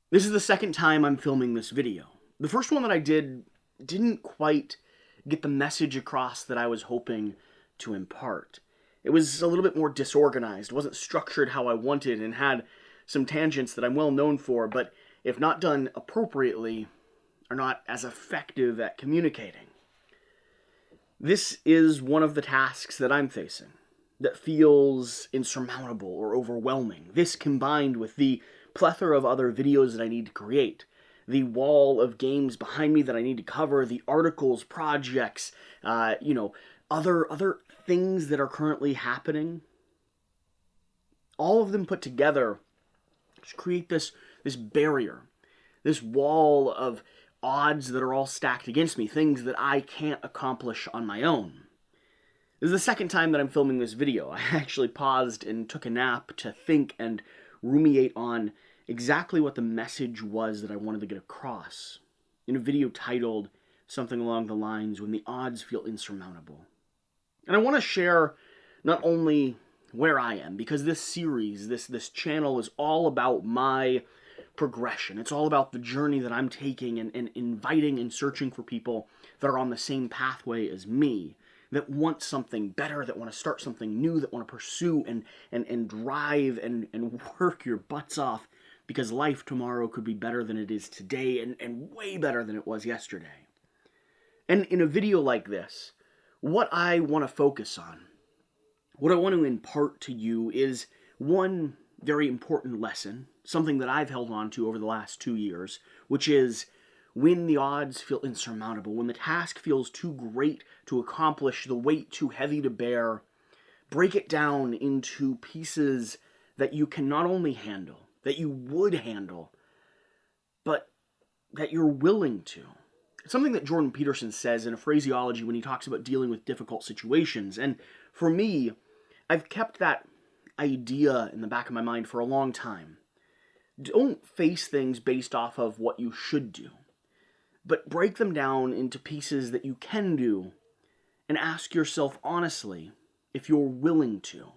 This is the second time I'm filming this video. The first one that I did didn't quite get the message across that I was hoping to impart. It was a little bit more disorganized, wasn't structured how I wanted, and had some tangents that I'm well known for, but if not done appropriately, are not as effective at communicating. This is one of the tasks that I'm facing that feels insurmountable or overwhelming. This combined with the plethora of other videos that I need to create, the wall of games behind me that I need to cover, the articles, projects, other things that are currently happening. All of them put together just create this barrier, this wall of odds that are all stacked against me, things that I can't accomplish on my own. This is the second time that I'm filming this video. I actually paused and took a nap to think and ruminate on exactly what the message was that I wanted to get across in a video titled something along the lines, "When the Odds Feel Insurmountable." And I want to share not only where I am, because this series, this channel is all about my progression. It's all about the journey that I'm taking and inviting and searching for people that are on the same pathway as me, that want something better, that want to start something new, that want to pursue and drive and work your butts off, because life tomorrow could be better than it is today and way better than it was yesterday. And in a video like this, what I want to focus on, what I want to impart to you is one very important lesson, something that I've held on to over the last 2 years, which is when the odds feel insurmountable, when the task feels too great to accomplish, the weight too heavy to bear, break it down into pieces that you can not only handle, that you would handle, but that you're willing to. It's something that Jordan Peterson says in a phraseology when he talks about dealing with difficult situations. And for me, I've kept that idea in the back of my mind for a long time. Don't face things based off of what you should do, but break them down into pieces that you can do and ask yourself honestly if you're willing to.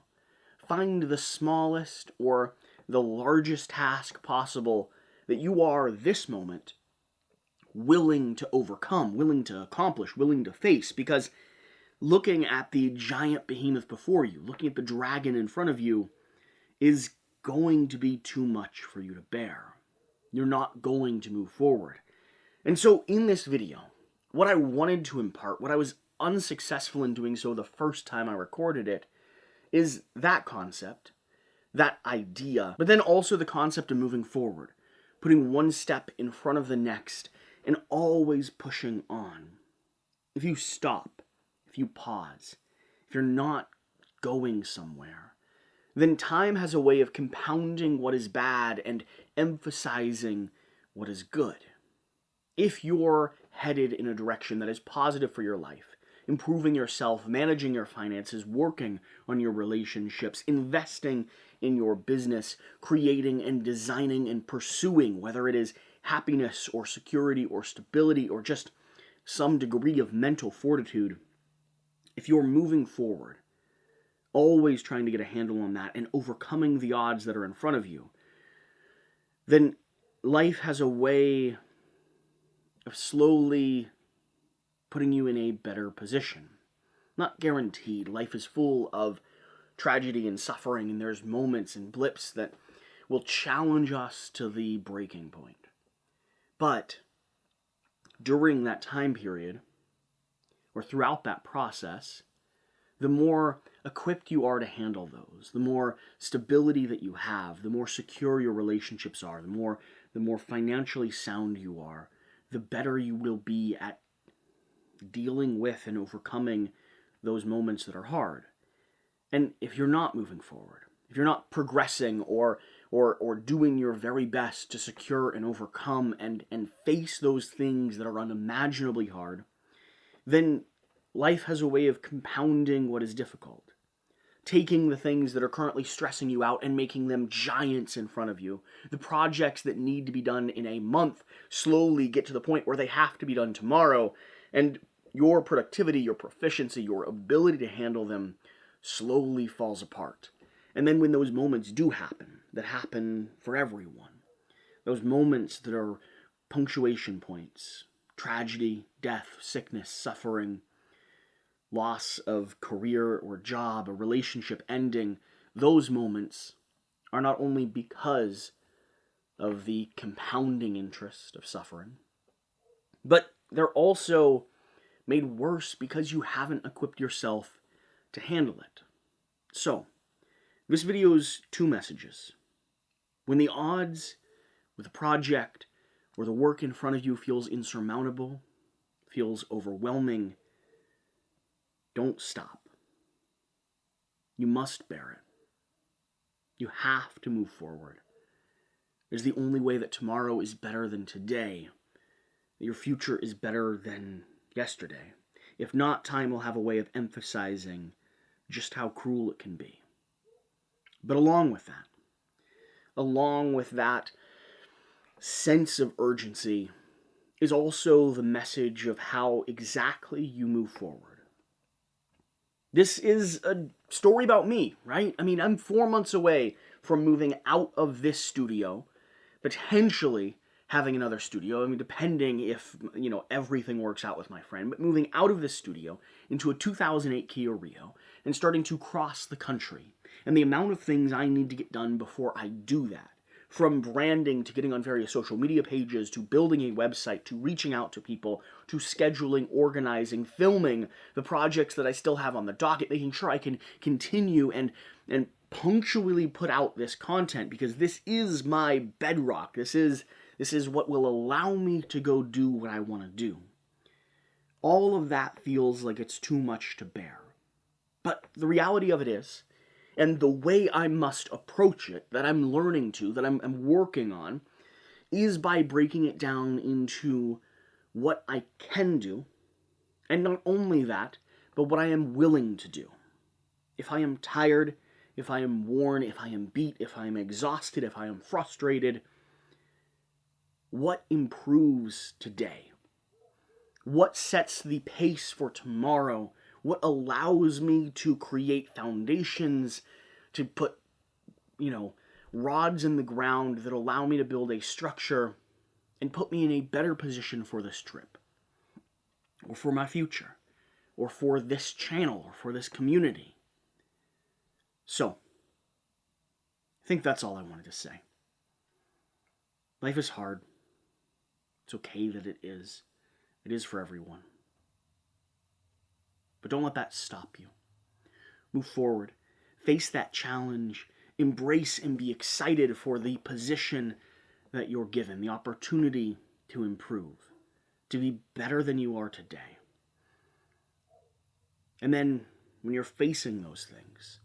Find the smallest or the largest task possible that you are this moment willing to overcome, willing to accomplish, willing to face, because looking at the giant behemoth before you, looking at the dragon in front of you, is going to be too much for you to bear. You're not going to move forward. And so in this video, what I wanted to impart, what I was unsuccessful in doing so the first time I recorded it, is that concept, that idea, but then also the concept of moving forward, putting one step in front of the next, and always pushing on. If you stop, if you pause, if you're not going somewhere, then time has a way of compounding what is bad and emphasizing what is good. If you're headed in a direction that is positive for your life, improving yourself, managing your finances, working on your relationships, investing in your business, creating and designing and pursuing, whether it is happiness or security or stability or just some degree of mental fortitude, if you're moving forward, always trying to get a handle on that and overcoming the odds that are in front of you, then life has a way of slowly putting you in a better position. Not guaranteed. Life is full of tragedy and suffering, and there's moments and blips that will challenge us to the breaking point. But during that time period, or throughout that process, the more equipped you are to handle those, the more stability that you have, the more secure your relationships are, the more financially sound you are, the better you will be at dealing with and overcoming those moments that are hard. And if you're not moving forward, if you're not progressing or doing your very best to secure and overcome and face those things that are unimaginably hard, then life has a way of compounding what is difficult. Taking the things that are currently stressing you out and making them giants in front of you. The projects that need to be done in a month slowly get to the point where they have to be done tomorrow, and your productivity, your proficiency, your ability to handle them slowly falls apart. And then when those moments do happen, that happen for everyone, Those moments that are punctuation points. Tragedy, death, sickness, suffering, loss of career or job, a relationship ending. Those moments are not only because of the compounding interest of suffering, but they're also made worse because you haven't equipped yourself to handle it. So, this video is 2 messages. When the odds with a project or the work in front of you feels insurmountable, feels overwhelming, don't stop. You must bear it. You have to move forward. It's the only way that tomorrow is better than today, that your future is better than yesterday. If not, time will have a way of emphasizing just how cruel it can be. But along with that sense of urgency is also the message of how exactly you move forward. This is a story about me, right? I mean, I'm 4 months away from moving out of this studio, potentially having another studio. I mean, depending if, everything works out with my friend, but moving out of this studio into a 2008 Kia Rio and starting to cross the country. And the amount of things I need to get done before I do that, from branding to getting on various social media pages, to building a website, to reaching out to people, to scheduling, organizing, filming the projects that I still have on the docket, making sure I can continue and punctually put out this content, because this is my bedrock. This is what will allow me to go do what I want to do. All of that feels like it's too much to bear. But the reality of it is, and the way I must approach it, that I'm learning to, that I'm working on, is by breaking it down into what I can do, and not only that, but what I am willing to do. If I am tired, if I am worn, if I am beat, if I am exhausted, if I am frustrated, what improves today? What sets the pace for tomorrow? What allows me to create foundations, to put, rods in the ground that allow me to build a structure and put me in a better position for this trip, or for my future, or for this channel, or for this community. So, I think that's all I wanted to say. Life is hard. It's okay that it is. It is for everyone. But don't let that stop you. Move forward. Face that challenge. Embrace and be excited for the position that you're given, the opportunity to improve, to be better than you are today. And then, when you're facing those things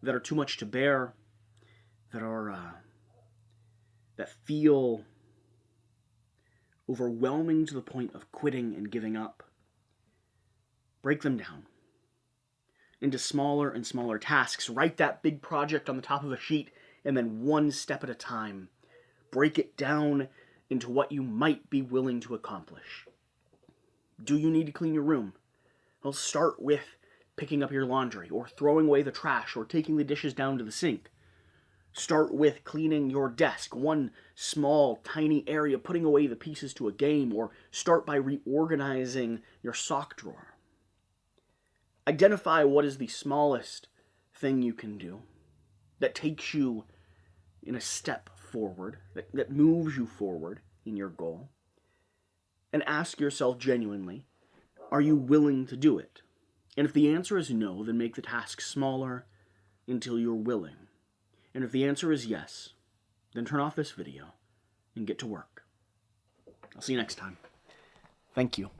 that are too much to bear, that feel overwhelming to the point of quitting and giving up, break them down into smaller and smaller tasks. Write that big project on the top of a sheet, and then one step at a time, break it down into what you might be willing to accomplish. Do you need to clean your room? Well, start with picking up your laundry, or throwing away the trash, or taking the dishes down to the sink. Start with cleaning your desk, one small, tiny area, putting away the pieces to a game, or start by reorganizing your sock drawer. Identify what is the smallest thing you can do that takes you in a step forward, that moves you forward in your goal, and ask yourself genuinely, are you willing to do it? And if the answer is no, then make the task smaller until you're willing. And if the answer is yes, then turn off this video and get to work. I'll see you next time. Thank you.